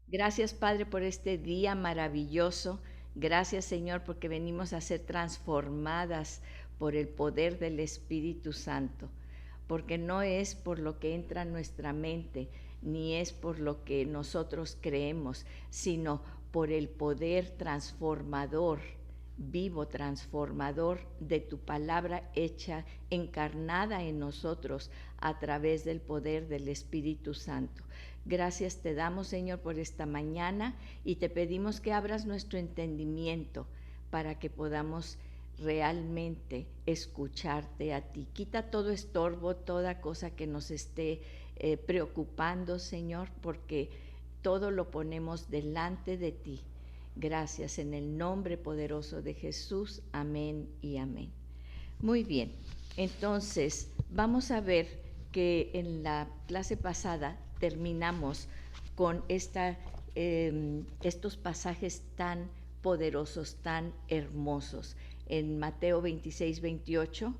Gracias, Padre, por este día maravilloso. Gracias, Señor, porque venimos a ser transformadas por el poder del Espíritu Santo, porque no es por lo que entra en nuestra mente, ni es por lo que nosotros creemos, sino por el poder transformador, vivo transformador de tu palabra hecha, encarnada en nosotros a través del poder del Espíritu Santo. Gracias te damos, Señor, por esta mañana y te pedimos que abras nuestro entendimiento para que podamos realmente escucharte a ti. Quita todo estorbo, toda cosa que nos esté preocupando, Señor, porque todo lo ponemos delante de ti. Gracias en el nombre poderoso de Jesús. Amén y amén. Muy bien, entonces vamos a ver que en la clase pasada terminamos con estos pasajes tan poderosos, tan hermosos. En Mateo 26-28,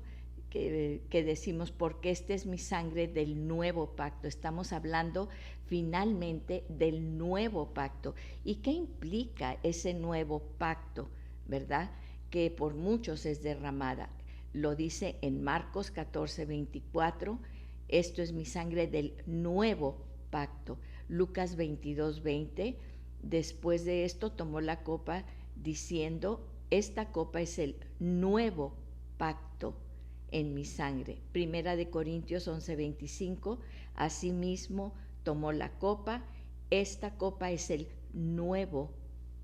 que decimos, porque esta es mi sangre del nuevo pacto. Estamos hablando finalmente del nuevo pacto. ¿Y qué implica ese nuevo pacto? ¿Verdad? Que por muchos es derramada. Lo dice en Marcos 14:24, esto es mi sangre del nuevo pacto. Lucas 22:20, después de esto tomó la copa diciendo, esta copa es el nuevo pacto en mi sangre. Primera de Corintios 11:25, asimismo tomó la copa, esta copa es el nuevo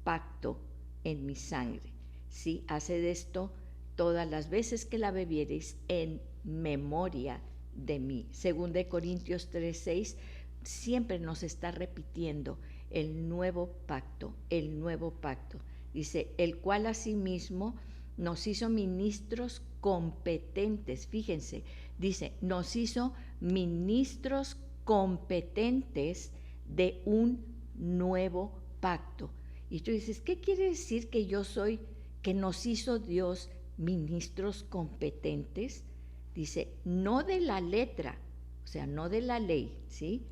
pacto en mi sangre. Sí, haced esto todas las veces que la bebiereis en memoria de mí. Según de Corintios 3:6, siempre nos está repitiendo el nuevo pacto, el nuevo pacto. Dice, el cual asimismo nos hizo ministros competentes. Fíjense, dice, nos hizo ministros competentes de un nuevo pacto. Y tú dices, ¿qué quiere decir que yo soy, que nos hizo Dios ministros competentes? Dice, no de la letra, o sea, no de la ley, ¿sí?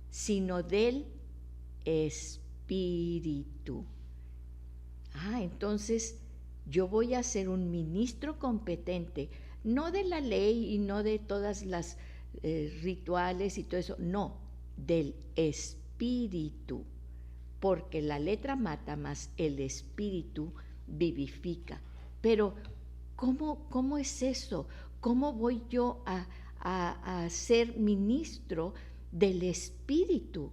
Sino del Espíritu. Entonces yo voy a ser un ministro competente, no de la ley y no de todas las rituales y todo eso, no, del Espíritu, porque la letra mata, más el Espíritu vivifica. Pero ¿cómo es eso? ¿Cómo voy yo a ser ministro del Espíritu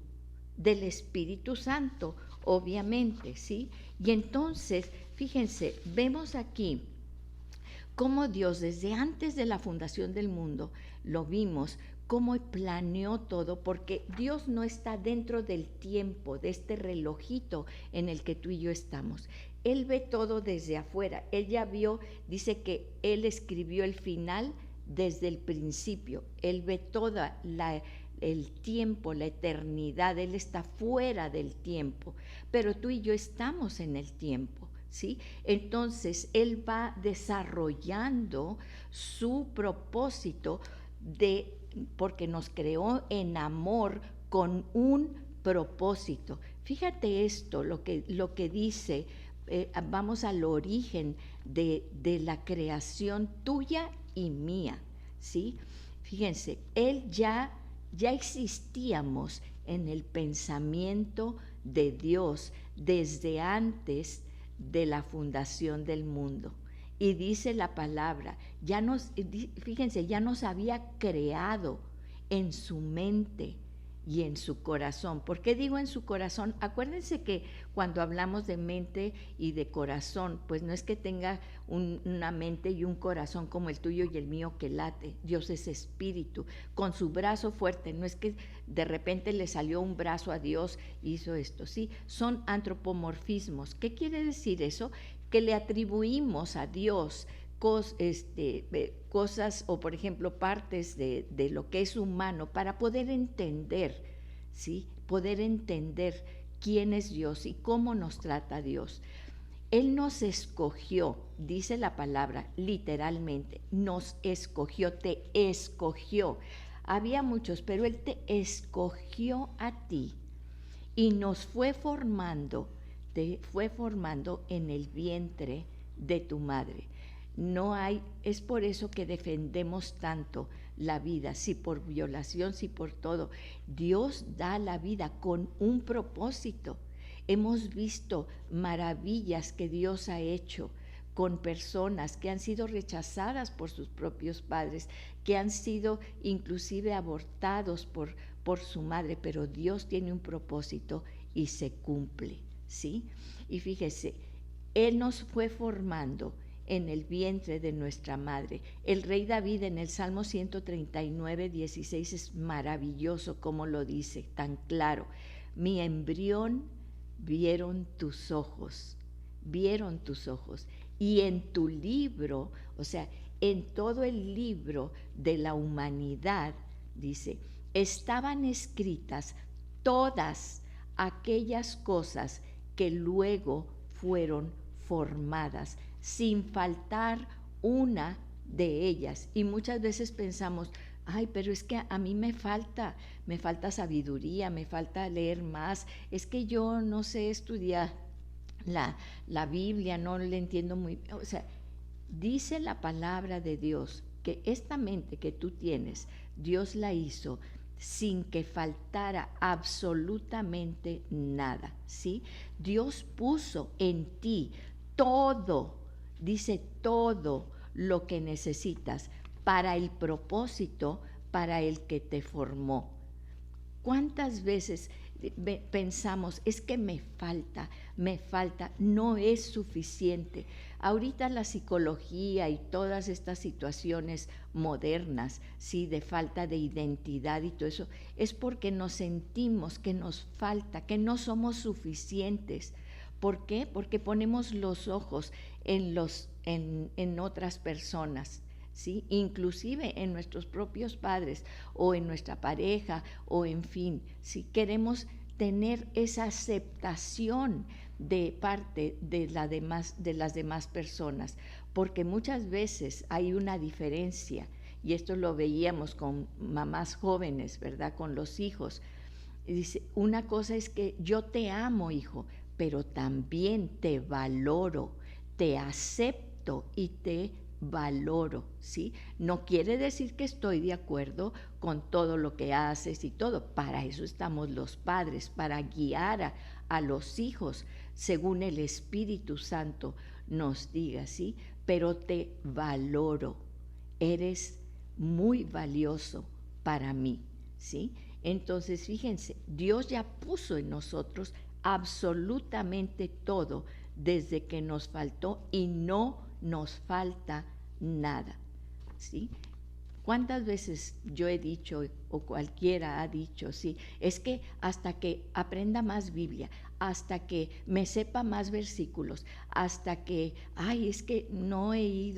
Santo? Obviamente, ¿sí? Y entonces, fíjense, vemos aquí cómo Dios desde antes de la fundación del mundo, lo vimos, cómo planeó todo, porque Dios no está dentro del tiempo, de este relojito en el que tú y yo estamos. Él ve todo desde afuera. Él ya vio, dice que Él escribió el final desde el principio. Él ve toda el tiempo, la eternidad. Él está fuera del tiempo, pero tú y yo estamos en el tiempo. ¿Sí? Entonces Él va desarrollando su propósito porque nos creó en amor con un propósito. Fíjate esto, lo que dice, vamos al origen de la creación tuya y mía, ¿sí? Fíjense, Él ya existíamos en el pensamiento de Dios desde antes de la fundación del mundo. Y dice la palabra, fíjense, ya nos había creado en su mente y en su corazón. ¿Por qué digo en su corazón? Acuérdense que cuando hablamos de mente y de corazón, pues no es que tenga una mente y un corazón como el tuyo y el mío que late. Dios es espíritu, con su brazo fuerte. No es que de repente le salió un brazo a Dios y hizo esto. Sí, son antropomorfismos. ¿Qué quiere decir eso? Que le atribuimos a Dios cosas o por ejemplo partes de lo que es humano para poder entender, ¿sí? Poder entender quién es Dios y cómo nos trata Dios. Él nos escogió, dice la palabra literalmente, nos escogió, te escogió. Había muchos, pero Él te escogió a ti y nos fue formando, te fue formando en el vientre de tu madre. No hay, es por eso que defendemos tanto la vida, si por violación, si por todo. Dios da la vida con un propósito. Hemos visto maravillas que Dios ha hecho con personas que han sido rechazadas por sus propios padres, que han sido inclusive abortados por su madre, pero Dios tiene un propósito y se cumple, ¿sí? Y fíjese, Él nos fue formando en el vientre de nuestra madre. El rey David en el Salmo 139, 16 es maravilloso como lo dice, tan claro. Mi embrión vieron tus ojos, y en tu libro, o sea, en todo el libro de la humanidad, dice, estaban escritas todas aquellas cosas que luego fueron formadas, sin faltar una de ellas. Y muchas veces pensamos, ay, pero es que a mí me falta sabiduría, me falta leer más, es que yo no sé estudiar la Biblia, no le entiendo muy bien. O sea, dice la palabra de Dios que esta mente que tú tienes, Dios la hizo sin que faltara absolutamente nada, ¿sí? Dios puso en ti todo, dice todo lo que necesitas para el propósito para el que te formó. ¿Cuántas veces pensamos, es que me falta, no es suficiente? Ahorita la psicología y todas estas situaciones modernas, sí, de falta de identidad y todo eso, es porque nos sentimos que nos falta, que no somos suficientes. ¿Por qué? Porque ponemos los ojos en otras personas, ¿sí? Inclusive en nuestros propios padres o en nuestra pareja o en fin, si queremos tener esa aceptación de parte de las demás personas, porque muchas veces hay una diferencia, y esto lo veíamos con mamás jóvenes, ¿verdad? Con los hijos. Dice, una cosa es que yo te amo, hijo, pero también te valoro, te acepto y te valoro, ¿sí? No quiere decir que estoy de acuerdo con todo lo que haces y todo. Para eso estamos los padres, para guiar a los hijos según el Espíritu Santo nos diga, ¿sí? Pero te valoro, eres muy valioso para mí, ¿sí? Entonces, fíjense, Dios ya puso en nosotros absolutamente todo desde que nos faltó y no nos falta nada, ¿sí? ¿Cuántas veces yo he dicho o cualquiera ha dicho, sí, es que hasta que aprenda más Biblia, hasta que me sepa más versículos, hasta que, ay, es que no he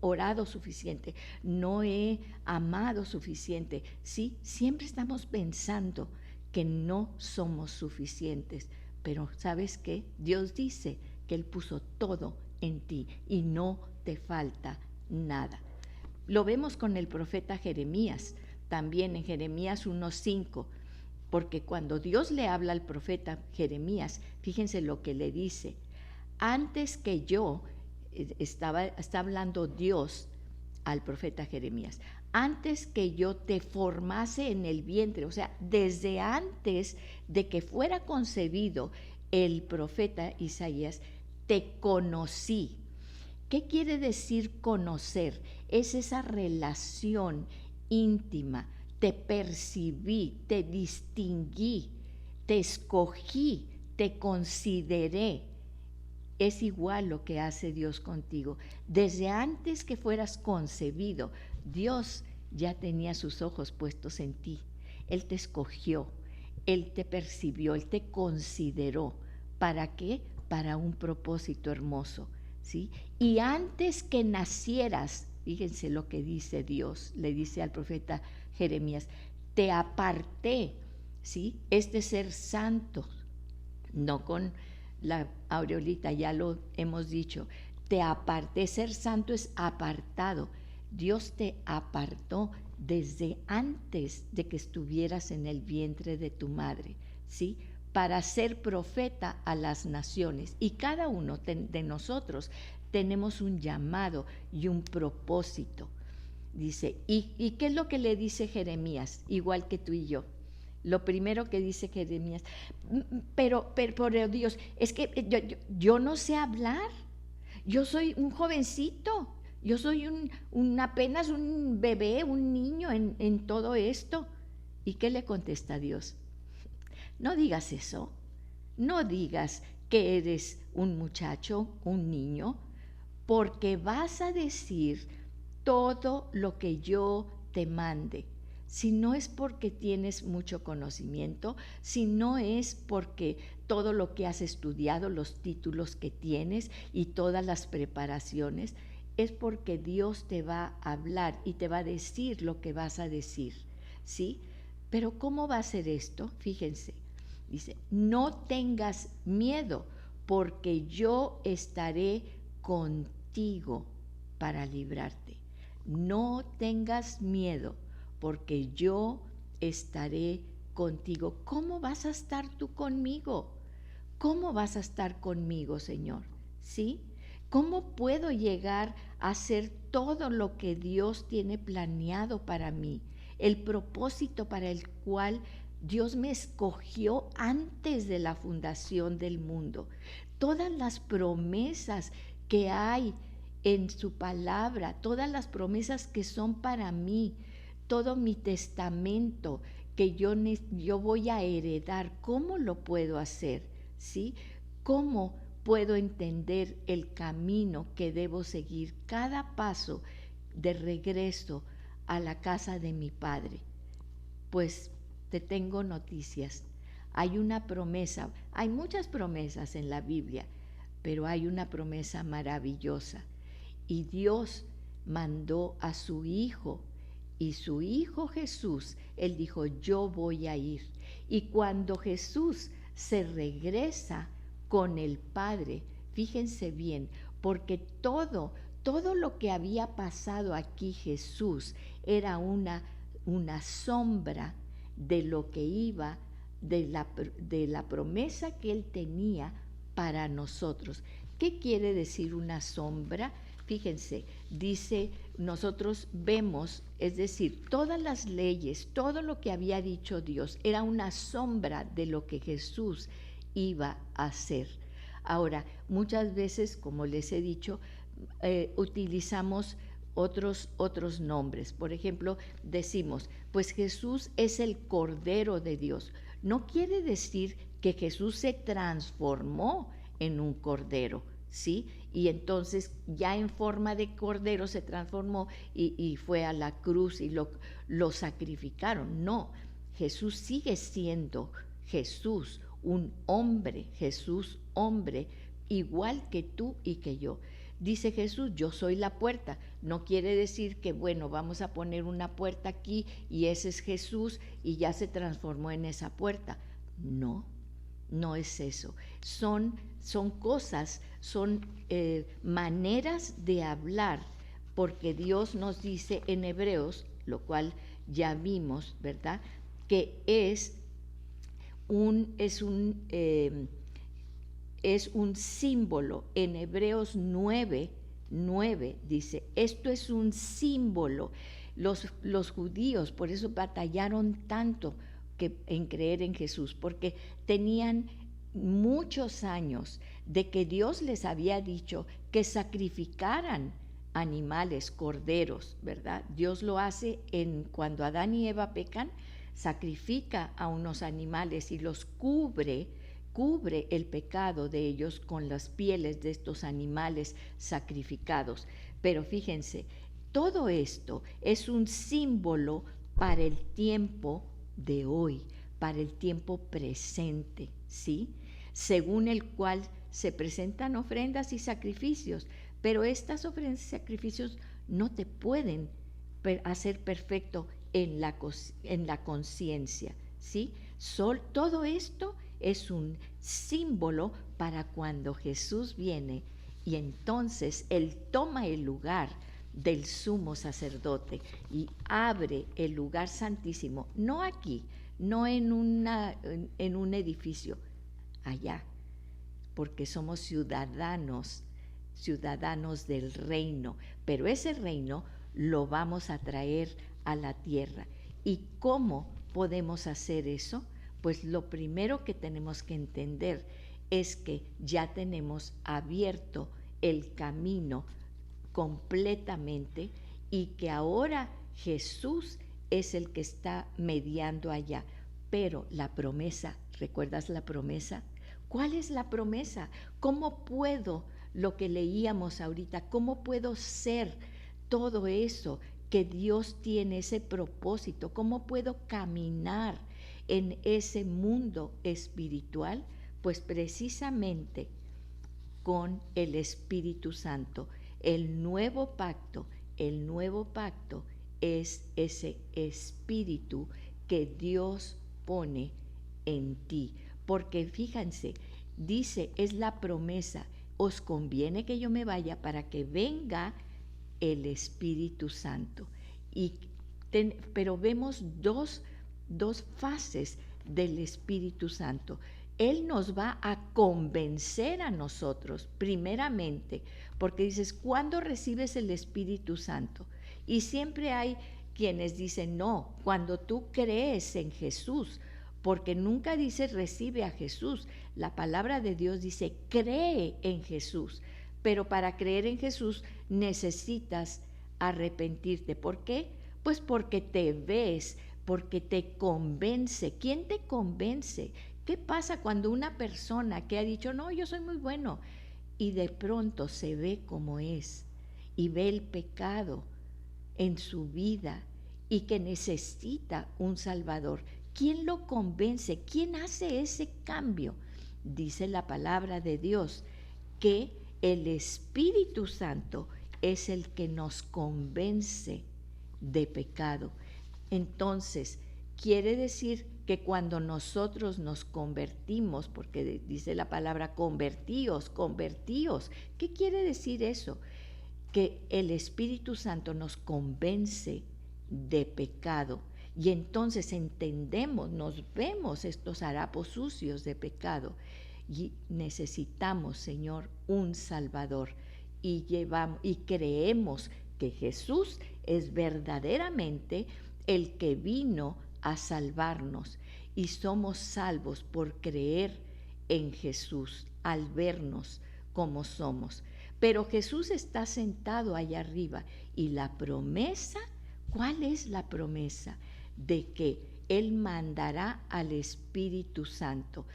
orado suficiente, no he amado suficiente, sí, siempre estamos pensando que no somos suficientes, pero ¿sabes qué? Dios dice que Él puso todo en ti y no te falta nada. Lo vemos con el profeta Jeremías, también en Jeremías 1:5, porque cuando Dios le habla al profeta Jeremías, fíjense lo que le dice, antes que yo, está hablando Dios al profeta Jeremías, antes que yo te formase en el vientre, o sea, desde antes de que fuera concebido el profeta Isaías, te conocí. ¿Qué quiere decir conocer? Es esa relación íntima. Te percibí, te distinguí, te escogí, te consideré. Es igual lo que hace Dios contigo. Desde antes que fueras concebido, Dios ya tenía sus ojos puestos en ti. Él te escogió, Él te percibió, Él te consideró. ¿Para qué? Para un propósito hermoso, ¿sí? Y antes que nacieras, fíjense lo que dice Dios, le dice al profeta Jeremías, te aparté, ¿sí? Es de ser santo, no con la aureolita, ya lo hemos dicho, te aparté, ser santo es apartado. Dios te apartó desde antes de que estuvieras en el vientre de tu madre, ¿sí? Para ser profeta a las naciones. Y cada uno de nosotros tenemos un llamado y un propósito. Dice, ¿y qué es lo que le dice Jeremías? Igual que tú y yo. Lo primero que dice Jeremías, pero Dios, es que yo no sé hablar. Yo soy un jovencito. Yo soy apenas un bebé, un niño en todo esto. ¿Y qué le contesta Dios? No digas eso. No digas que eres un muchacho, un niño, porque vas a decir todo lo que yo te mande. Si no es porque tienes mucho conocimiento, si no es porque todo lo que has estudiado, los títulos que tienes y todas las preparaciones, es porque Dios te va a hablar y te va a decir lo que vas a decir, ¿sí? Pero ¿cómo va a ser esto? Fíjense, dice, no tengas miedo, porque yo estaré contigo para librarte. No tengas miedo, porque yo estaré contigo. ¿Cómo vas a estar tú conmigo? ¿Cómo vas a estar conmigo, Señor? ¿Sí? ¿Cómo puedo llegar a hacer todo lo que Dios tiene planeado para mí? El propósito para el cual Dios me escogió antes de la fundación del mundo. Todas las promesas que hay en su palabra, todas las promesas que son para mí, todo mi testamento que yo voy a heredar, ¿cómo lo puedo hacer? ¿Sí? ¿Cómo puedo entender el camino que debo seguir cada paso de regreso a la casa de mi Padre? Pues te tengo noticias. Hay una promesa, hay muchas promesas en la Biblia, pero hay una promesa maravillosa. Y Dios mandó a su Hijo, y su Hijo Jesús, Él dijo, yo voy a ir. Y cuando Jesús se regresa con el Padre, fíjense bien, porque todo lo que había pasado aquí Jesús era una sombra de lo que iba, de la promesa que Él tenía para nosotros. ¿Qué quiere decir una sombra? Fíjense, dice, nosotros vemos, es decir, todas las leyes, todo lo que había dicho Dios, era una sombra de lo que Jesús iba a hacer. Ahora, muchas veces, como les he dicho, utilizamos otros nombres. Por ejemplo, decimos, pues Jesús es el Cordero de Dios. No quiere decir que Jesús se transformó en un cordero, ¿sí? Y entonces ya en forma de cordero se transformó y fue a la cruz y lo sacrificaron. No, Jesús sigue siendo Jesús, un hombre, Jesús hombre, igual que tú y que yo. Dice Jesús, yo soy la puerta. No quiere decir que, bueno, vamos a poner una puerta aquí y ese es Jesús y ya se transformó en esa puerta. No, no es eso. Son cosas, son maneras de hablar, porque Dios nos dice en Hebreos, lo cual ya vimos, ¿verdad? Que es un símbolo. En Hebreos 9 dice, esto es un símbolo. Los judíos por eso batallaron tanto en creer en Jesús, porque tenían muchos años de que Dios les había dicho que sacrificaran animales, corderos, ¿verdad? Dios lo hace cuando Adán y Eva pecan, sacrifica a unos animales y los cubre el pecado de ellos con las pieles de estos animales sacrificados. Pero fíjense, todo esto es un símbolo para el tiempo de hoy, para el tiempo presente, ¿sí? Según el cual se presentan ofrendas y sacrificios, pero estas ofrendas y sacrificios no te pueden hacer perfecto en la conciencia, ¿sí? Todo esto es un símbolo para cuando Jesús viene y entonces Él toma el lugar del sumo sacerdote y abre el lugar santísimo, no aquí, no en un edificio, allá, porque somos ciudadanos del reino, pero ese reino lo vamos a traer a la tierra. ¿Y cómo podemos hacer eso? Pues lo primero que tenemos que entender es que ya tenemos abierto el camino completamente y que ahora Jesús es el que está mediando allá. Pero la promesa, ¿recuerdas la promesa? ¿Cuál es la promesa? ¿Cómo puedo, lo que leíamos ahorita, cómo puedo ser todo eso que Dios tiene, ese propósito? ¿Cómo puedo caminar en ese mundo espiritual? Pues precisamente con el Espíritu Santo. El nuevo pacto es ese espíritu que Dios pone en ti. Porque fíjense, dice, es la promesa, os conviene que yo me vaya para que venga el Espíritu Santo. Pero vemos dos fases del Espíritu Santo. Él nos va a convencer a nosotros, primeramente, porque dices, ¿cuándo recibes el Espíritu Santo? Y siempre hay quienes dicen, no, cuando tú crees en Jesús, porque nunca dice recibe a Jesús. La palabra de Dios dice cree en Jesús, pero para creer en Jesús necesitas arrepentirte. ¿Por qué? Pues porque te ves, porque te convence. ¿Quién te convence? ¿Qué pasa cuando una persona que ha dicho, no, yo soy muy bueno, y de pronto se ve como es y ve el pecado en su vida y que necesita un Salvador? ¿Quién lo convence? ¿Quién hace ese cambio? Dice la palabra de Dios que el Espíritu Santo es el que nos convence de pecado. Entonces, quiere decir que cuando nosotros nos convertimos, porque dice la palabra convertíos, ¿qué quiere decir eso? Que el Espíritu Santo nos convence de pecado y entonces entendemos, nos vemos estos harapos sucios de pecado y necesitamos, Señor, un Salvador y creemos que Jesús es verdaderamente el que vino a salvarnos y somos salvos por creer en Jesús al vernos como somos. Pero Jesús está sentado allá arriba y la promesa, ¿cuál es la promesa? De que Él mandará al Espíritu Santo.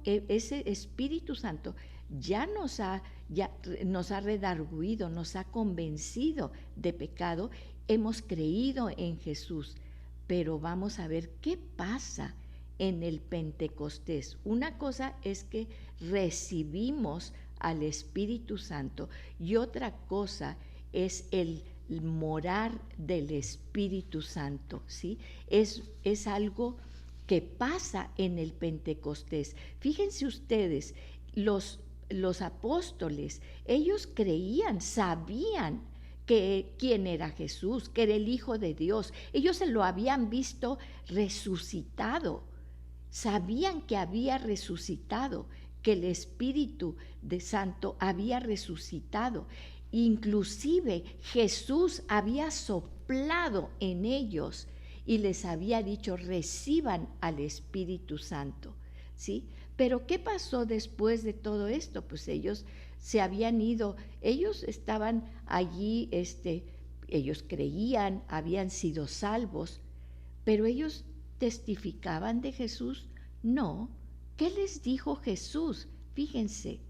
Ese Espíritu Santo ya nos ha redarguido, nos ha convencido de pecado. Hemos creído en Jesús, pero vamos a ver qué pasa en el Pentecostés. Una cosa es que recibimos al Espíritu Santo y otra cosa es el morar del Espíritu Santo, ¿sí? Es algo que pasa en el Pentecostés. Fíjense ustedes, los apóstoles, ellos creían, sabían quién era Jesús, que era el Hijo de Dios. Ellos se lo habían visto resucitado, sabían que había resucitado, que el Espíritu de Santo había resucitado. Inclusive Jesús había soplado en ellos y les había dicho, reciban al Espíritu Santo, ¿sí? Pero ¿qué pasó después de todo esto? Pues ellos se habían ido, ellos estaban allí, ellos creían, habían sido salvos, pero ellos testificaban de Jesús. No. ¿Qué les dijo Jesús? Fíjense,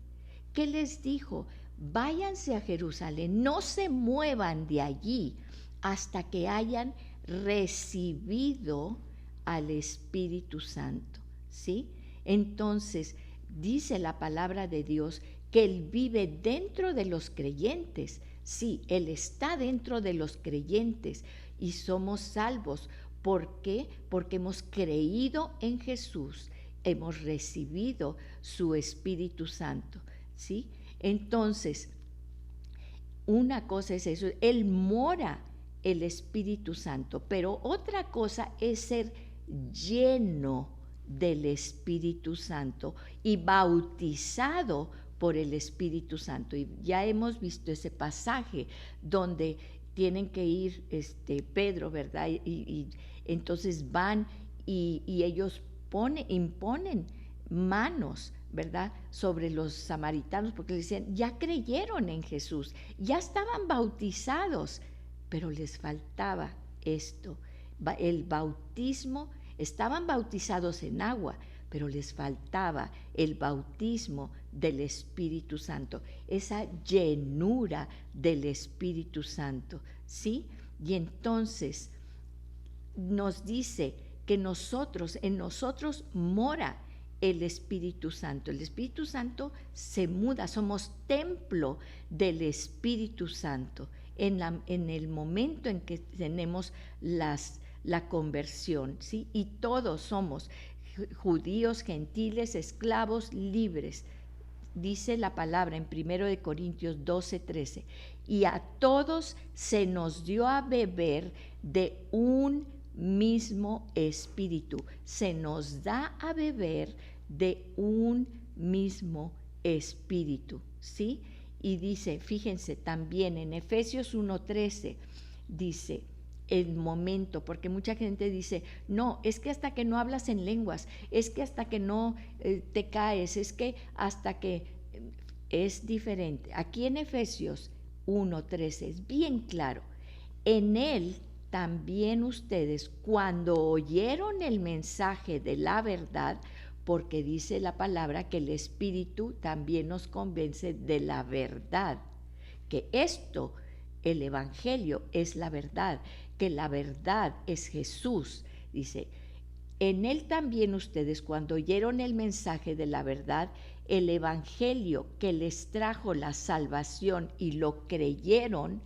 ¿qué les dijo? Váyanse a Jerusalén, no se muevan de allí hasta que hayan recibido al Espíritu Santo, ¿sí? Entonces, dice la palabra de Dios que Él vive dentro de los creyentes. Sí, Él está dentro de los creyentes y somos salvos. ¿Por qué? Porque hemos creído en Jesús, hemos recibido su Espíritu Santo, ¿sí? Entonces, una cosa es eso, Él mora el Espíritu Santo, pero otra cosa es ser lleno del Espíritu Santo y bautizado por el Espíritu Santo. Y ya hemos visto ese pasaje donde tienen que ir Pedro, ¿verdad? Y entonces van y ellos imponen manos, ¿verdad?, sobre los samaritanos, porque les decían, ya creyeron en Jesús, ya estaban bautizados, pero les faltaba esto, el bautismo. Estaban bautizados en agua, pero les faltaba el bautismo del Espíritu Santo, esa llenura del Espíritu Santo, ¿sí? Y entonces nos dice que en nosotros mora el Espíritu Santo. El Espíritu Santo se muda, somos templo del Espíritu Santo en el momento en que tenemos la conversión, ¿sí? Y todos somos judíos, gentiles, esclavos, libres. Dice la palabra en 1 Corintios 12:13, y a todos se nos dio a beber de un mismo espíritu. Se nos da a beber de un mismo espíritu, ¿sí? Y dice, fíjense también en Efesios 1:13, dice el momento, porque mucha gente dice, no, es que hasta que no hablas en lenguas, es que hasta que no te caes, es que hasta que es diferente. Aquí en Efesios 1:13 es bien claro. En él también ustedes, cuando oyeron el mensaje de la verdad, porque dice la palabra que el Espíritu también nos convence de la verdad, que esto, el Evangelio, es la verdad, que la verdad es Jesús. Dice, en él también ustedes, cuando oyeron el mensaje de la verdad, el Evangelio que les trajo la salvación y lo creyeron,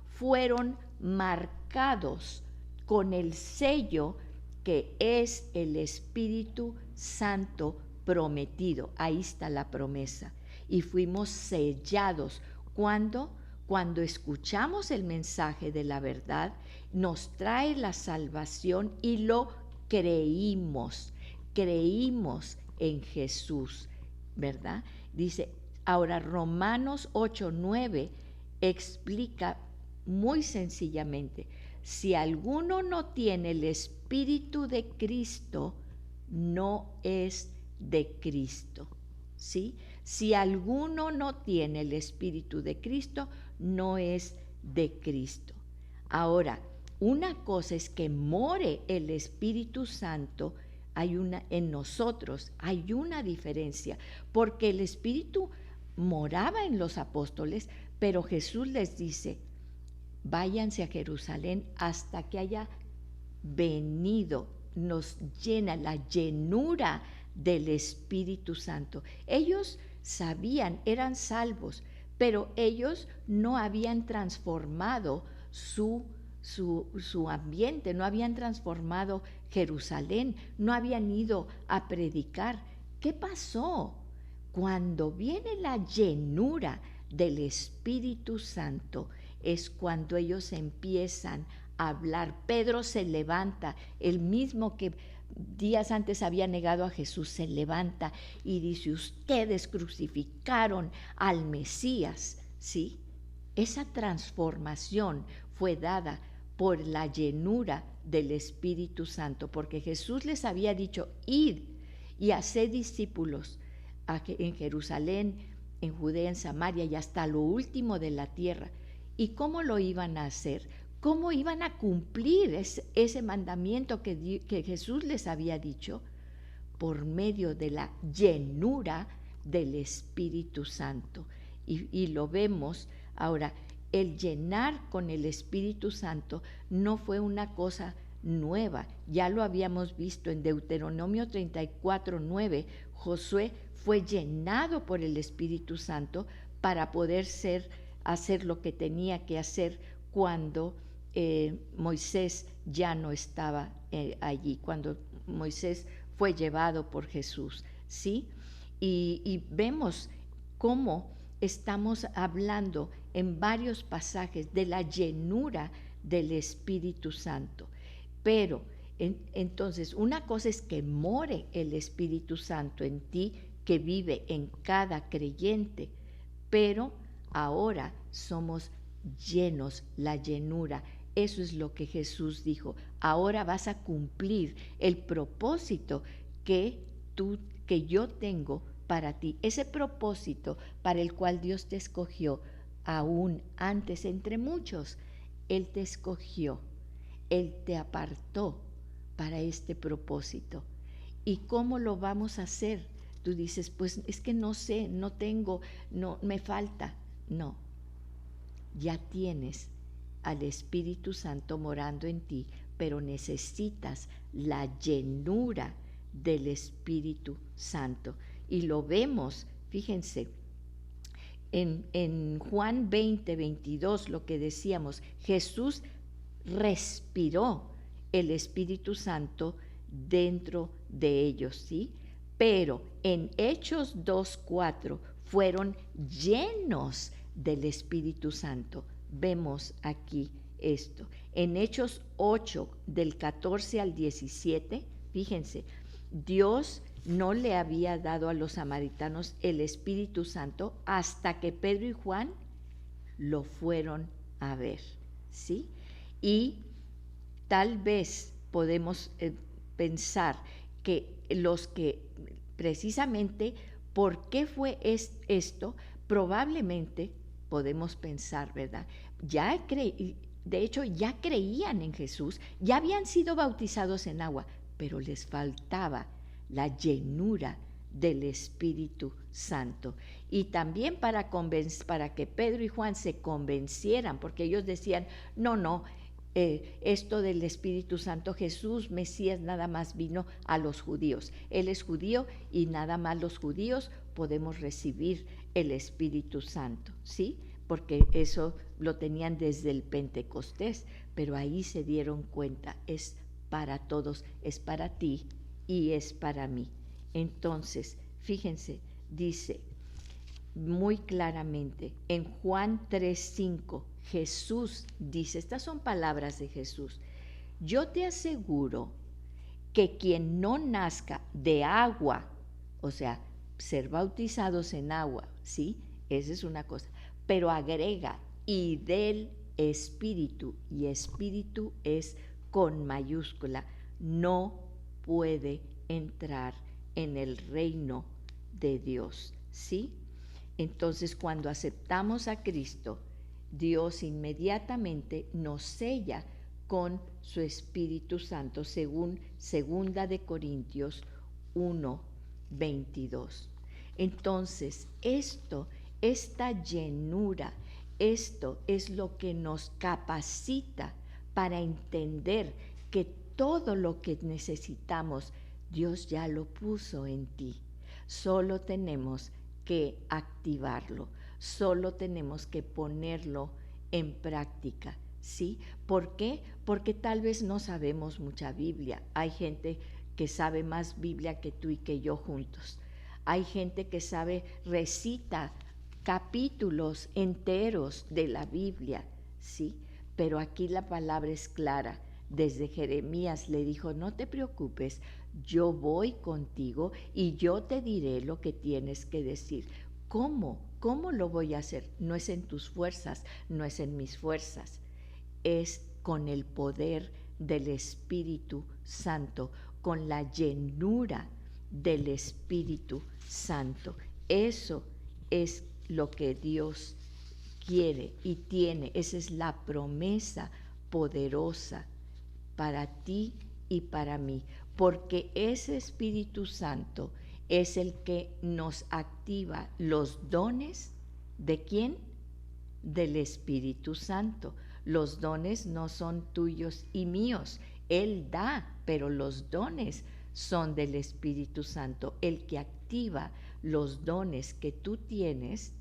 fueron marcados con el sello que es el Espíritu Santo prometido. Ahí está la promesa. Y fuimos sellados. Cuando escuchamos el mensaje de la verdad, nos trae la salvación y lo creímos. Creímos en Jesús, ¿verdad? Dice, ahora Romanos 8:9 explica muy sencillamente, si alguno no tiene el Espíritu de Cristo, no es de Cristo, ¿sí? Si alguno no tiene el Espíritu de Cristo, no es de Cristo. Ahora, una cosa es que more el Espíritu Santo en nosotros, hay una diferencia, porque el Espíritu moraba en los apóstoles, pero Jesús les dice, váyanse a Jerusalén hasta que haya venido, nos llena la llenura del Espíritu Santo. Ellos sabían, eran salvos, pero ellos no habían transformado su ambiente, no habían transformado Jerusalén, no habían ido a predicar. ¿Qué pasó? Cuando viene la llenura del Espíritu Santo, es cuando ellos empiezan a hablar. Pedro se levanta, el mismo que días antes había negado a Jesús, se levanta y dice, ustedes crucificaron al Mesías, ¿sí? Esa transformación fue dada por la llenura del Espíritu Santo, porque Jesús les había dicho, id y haced discípulos en Jerusalén, en Judea, en Samaria y hasta lo último de la tierra. ¿Y cómo lo iban a hacer? ¿Cómo iban a cumplir ese mandamiento que Jesús les había dicho? Por medio de la llenura del Espíritu Santo. Y lo vemos ahora, el llenar con el Espíritu Santo no fue una cosa nueva. Ya lo habíamos visto en Deuteronomio 34:9. Josué fue llenado por el Espíritu Santo para poder hacer lo que tenía que hacer cuando Moisés ya no estaba allí, cuando Moisés fue llevado por Jesús, ¿sí? Y vemos cómo estamos hablando en varios pasajes de la llenura del Espíritu Santo. Pero Entonces, una cosa es que more el Espíritu Santo en ti, que vive en cada creyente, pero ahora somos llenos, la llenura. Eso es lo que Jesús dijo. Ahora vas a cumplir el propósito que yo tengo para ti. Ese propósito para el cual Dios te escogió aún antes entre muchos. Él te escogió, Él te apartó para este propósito. ¿Y cómo lo vamos a hacer? Tú dices, pues es que no sé, no tengo, no, me falta. No, ya tienes al Espíritu Santo morando en ti, pero necesitas la llenura del Espíritu Santo. Y lo vemos, fíjense, en Juan 20, 22, lo que decíamos, Jesús respiró el Espíritu Santo dentro de ellos, ¿sí? Pero en Hechos 2:4 fueron llenos del Espíritu Santo. Vemos aquí esto. En Hechos 8, del 14 al 17, fíjense, Dios no le había dado a los samaritanos el Espíritu Santo hasta que Pedro y Juan lo fueron a ver, ¿sí? Y tal vez podemos pensar que los que precisamente, ¿por qué fue esto? Probablemente podemos pensar, ¿verdad? De hecho, ya creían en Jesús, ya habían sido bautizados en agua, pero les faltaba la llenura del Espíritu Santo. Y también para que Pedro y Juan se convencieran, porque ellos decían, no, esto del Espíritu Santo, Jesús, Mesías, nada más vino a los judíos. Él es judío y nada más los judíos podemos recibir el Espíritu Santo, ¿sí? Porque eso lo tenían desde el Pentecostés, pero ahí se dieron cuenta, es para todos, es para ti y es para mí. Entonces, fíjense, dice muy claramente en Juan 3:5, Jesús dice, estas son palabras de Jesús, yo te aseguro que quien no nazca de agua, o sea, ser bautizados en agua, ¿sí? Esa es una cosa, pero agrega, y del Espíritu, y Espíritu es con mayúscula, no puede entrar en el reino de Dios, ¿sí? Entonces, cuando aceptamos a Cristo, Dios inmediatamente nos sella con su Espíritu Santo, según 2 de Corintios 1:22. Entonces, esta llenura, esto es lo que nos capacita para entender que todo lo que necesitamos, Dios ya lo puso en ti. Solo tenemos que activarlo, solo tenemos que ponerlo en práctica, ¿sí? ¿Por qué? Porque tal vez no sabemos mucha Biblia. Hay gente que sabe más Biblia que tú y que yo juntos. Hay gente que recita capítulos enteros de la Biblia, ¿sí? Pero aquí la palabra es clara. Desde Jeremías le dijo, no te preocupes, yo voy contigo y yo te diré lo que tienes que decir. ¿Cómo? ¿Cómo lo voy a hacer? No es en tus fuerzas, no es en mis fuerzas, es con el poder del Espíritu Santo, con la llenura del Espíritu Santo. Eso es lo que Dios quiere y tiene. Esa es la promesa poderosa para ti y para mí, porque ese Espíritu Santo es el que nos activa los dones. ¿De quién? Del Espíritu Santo. Los dones no son tuyos y míos. Él da, pero los dones son del Espíritu Santo, el que activa los dones que tú tienes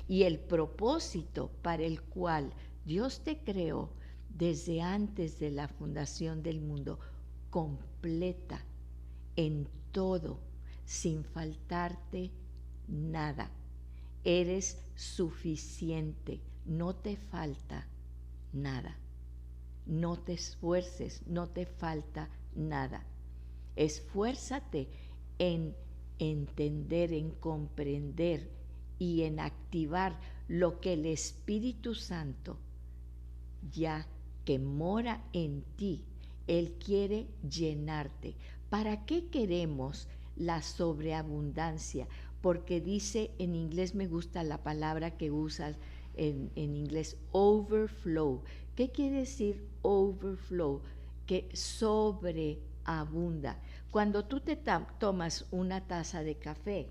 y el propósito para el cual Dios te creó desde antes de la fundación del mundo, completa en todo, sin faltarte nada. Eres suficiente, no te falta nada. No te esfuerces, no te falta nada. Esfuérzate en entender, en comprender y en activar lo que el Espíritu Santo, ya que mora en ti, Él quiere llenarte. ¿Para qué queremos la sobreabundancia? Porque dice, en inglés me gusta la palabra que usas en inglés, overflow. ¿Qué quiere decir overflow? Que sobreabunda. Cuando tú te tomas una taza de café,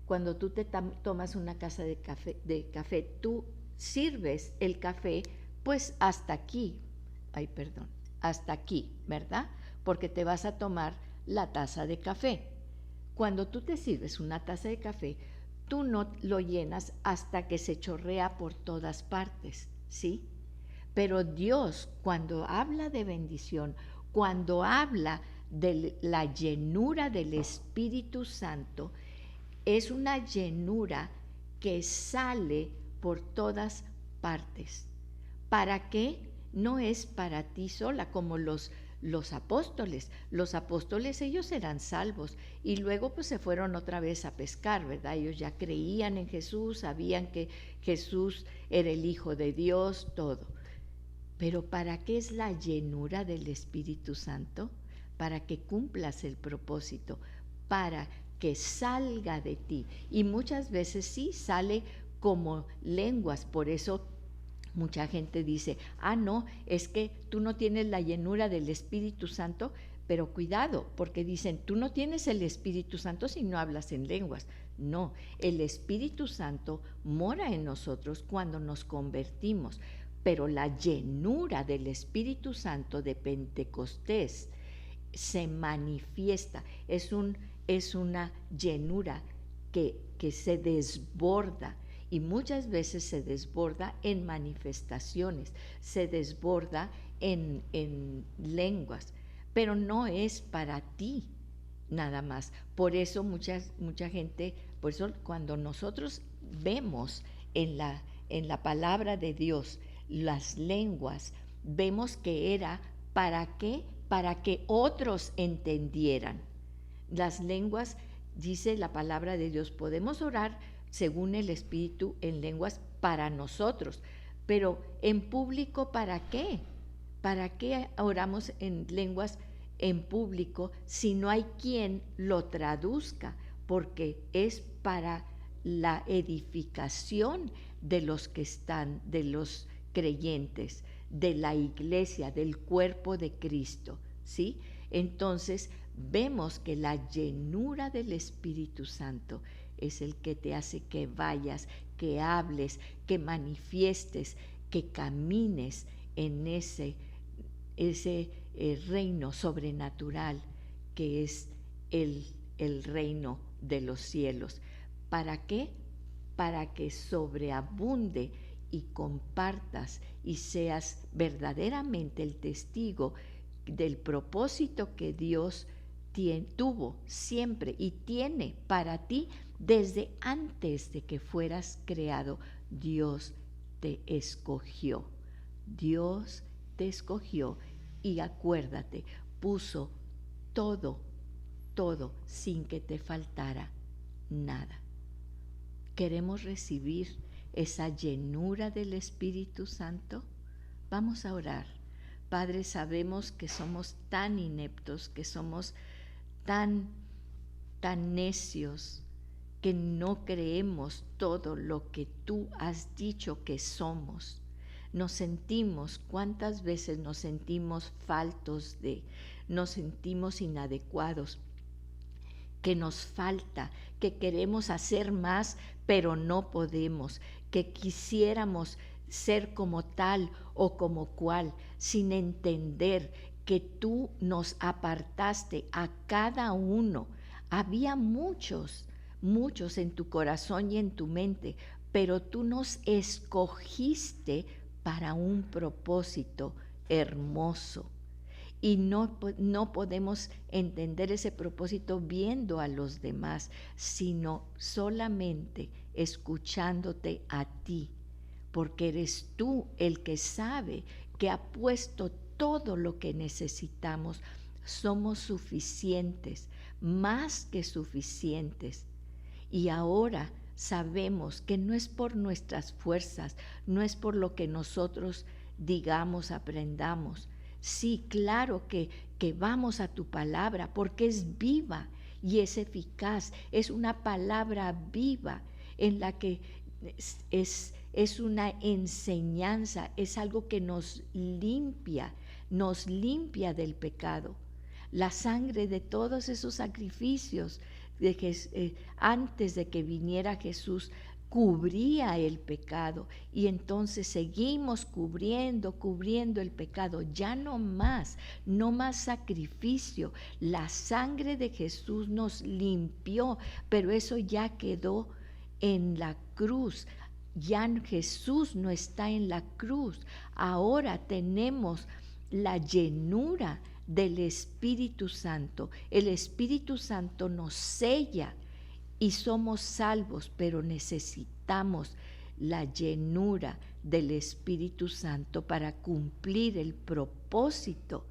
cuando tú te tomas una taza de café, tú sirves el café pues hasta aquí, hasta aquí, ¿verdad? Porque te vas a tomar la taza de café. Cuando tú te sirves una taza de café, tú no lo llenas hasta que se chorrea por todas partes, ¿sí? Pero Dios, cuando habla de bendición, cuando habla de la llenura del Espíritu Santo, es una llenura que sale por todas partes. ¿Para qué? No es para ti sola, como los apóstoles. Los apóstoles, ellos eran salvos y luego pues se fueron otra vez a pescar, ¿verdad? Ellos ya creían en Jesús, sabían que Jesús era el Hijo de Dios, todo. Pero ¿para qué es la llenura del Espíritu Santo? Para que cumplas el propósito, para que salga de ti. Y muchas veces sí sale como lenguas, por eso mucha gente dice, no, es que tú no tienes la llenura del Espíritu Santo, pero cuidado, porque dicen, tú no tienes el Espíritu Santo si no hablas en lenguas. No, el Espíritu Santo mora en nosotros cuando nos convertimos, pero la llenura del Espíritu Santo de Pentecostés se manifiesta, es una llenura que se desborda. Y muchas veces se desborda en manifestaciones, se desborda en lenguas, pero no es para ti nada más. Por eso mucha gente, por eso cuando nosotros vemos en la palabra de Dios las lenguas, vemos que era ¿para qué? Para que otros entendieran. Las lenguas, dice la palabra de Dios, podemos orar según el Espíritu en lenguas para nosotros, pero en público ¿para qué? ¿Para qué oramos en lenguas en público si no hay quien lo traduzca? Porque es para la edificación de los que están, de los creyentes, de la iglesia, del cuerpo de Cristo, ¿sí? Entonces vemos que la llenura del Espíritu Santo es el que te hace que vayas, que hables, que manifiestes, que camines en ese reino sobrenatural que es el reino de los cielos. ¿Para qué? Para que sobreabunde y compartas y seas verdaderamente el testigo del propósito que Dios tuvo siempre y tiene para ti desde antes de que fueras creado. Dios te escogió. Dios te escogió y acuérdate, puso todo sin que te faltara nada. ¿Queremos recibir esa llenura del Espíritu Santo? Vamos a orar. Padre, sabemos que somos tan ineptos, que somos tan necios, que no creemos todo lo que tú has dicho que somos. ¿Cuántas veces nos sentimos faltos nos sentimos inadecuados, que nos falta, que queremos hacer más, pero no podemos, que quisiéramos ser como tal o como cual, sin entender que tú nos apartaste a cada uno? Había muchos en tu corazón y en tu mente, pero tú nos escogiste para un propósito hermoso. Y no podemos entender ese propósito viendo a los demás, sino solamente escuchándote a ti, porque eres tú el que sabe, que ha puesto todo lo que necesitamos somos suficientes, más que suficientes. Y ahora sabemos que no es por nuestras fuerzas, no es por lo que nosotros digamos, aprendamos. Sí, claro que vamos a tu palabra porque es viva y es eficaz, es una palabra viva en la que es una enseñanza, es algo que nos limpia del pecado. La sangre de todos esos sacrificios de que, antes de que viniera Jesús, cubría el pecado, y entonces seguimos cubriendo el pecado. Ya no más sacrificio. La sangre de Jesús nos limpió, pero eso ya quedó en la cruz. Ya Jesús no está en la cruz. Ahora tenemos la llenura del Espíritu Santo. El Espíritu Santo nos sella y somos salvos, pero necesitamos la llenura del Espíritu Santo para cumplir el propósito,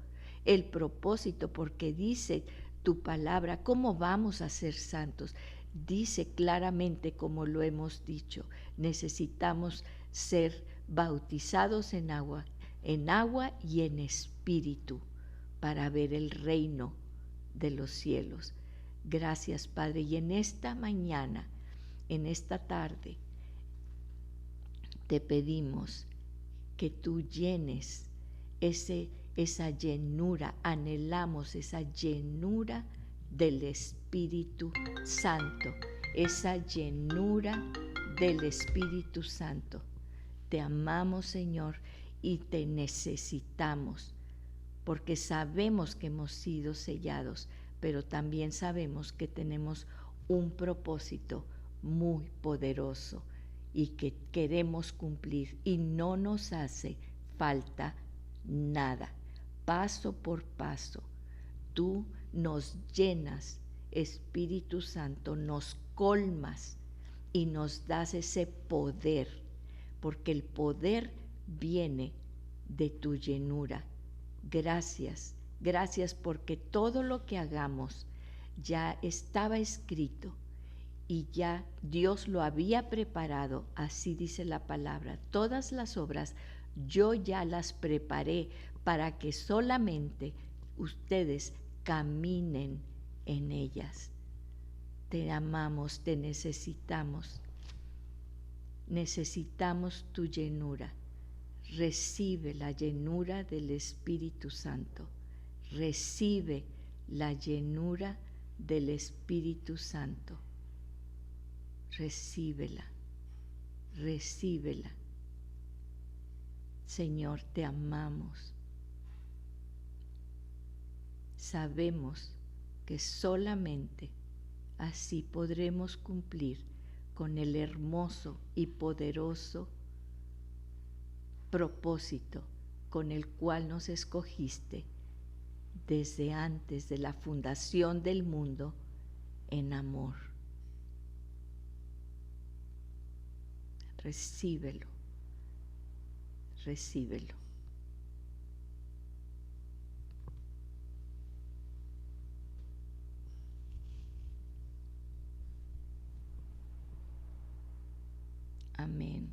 porque dice tu palabra, ¿cómo vamos a ser santos? Dice claramente, como lo hemos dicho, necesitamos ser bautizados en agua y en espíritu para ver el reino de los cielos. Gracias, Padre. Y en esta mañana, en esta tarde, te pedimos que tú llenes esa llenura, anhelamos esa llenura del Espíritu Santo, esa llenura del Espíritu Santo. Te amamos, Señor, y te necesitamos, porque sabemos que hemos sido sellados, pero también sabemos que tenemos un propósito muy poderoso y que queremos cumplir, y no nos hace falta nada. Paso por paso, tú nos llenas, Espíritu Santo, nos colmas y nos das ese poder, porque el poder viene de tu llenura. Gracias, gracias, porque todo lo que hagamos ya estaba escrito y ya Dios lo había preparado. Así dice la palabra. Todas las obras yo ya las preparé para que solamente ustedes caminen en ellas. Te amamos, te necesitamos. Necesitamos tu llenura. Recibe la llenura del Espíritu Santo. Recibe la llenura del Espíritu Santo. Recíbela, recíbela. Señor, te amamos. Sabemos que solamente así podremos cumplir con el hermoso y poderoso propósito con el cual nos escogiste desde antes de la fundación del mundo en amor. Recíbelo, recíbelo. Amén.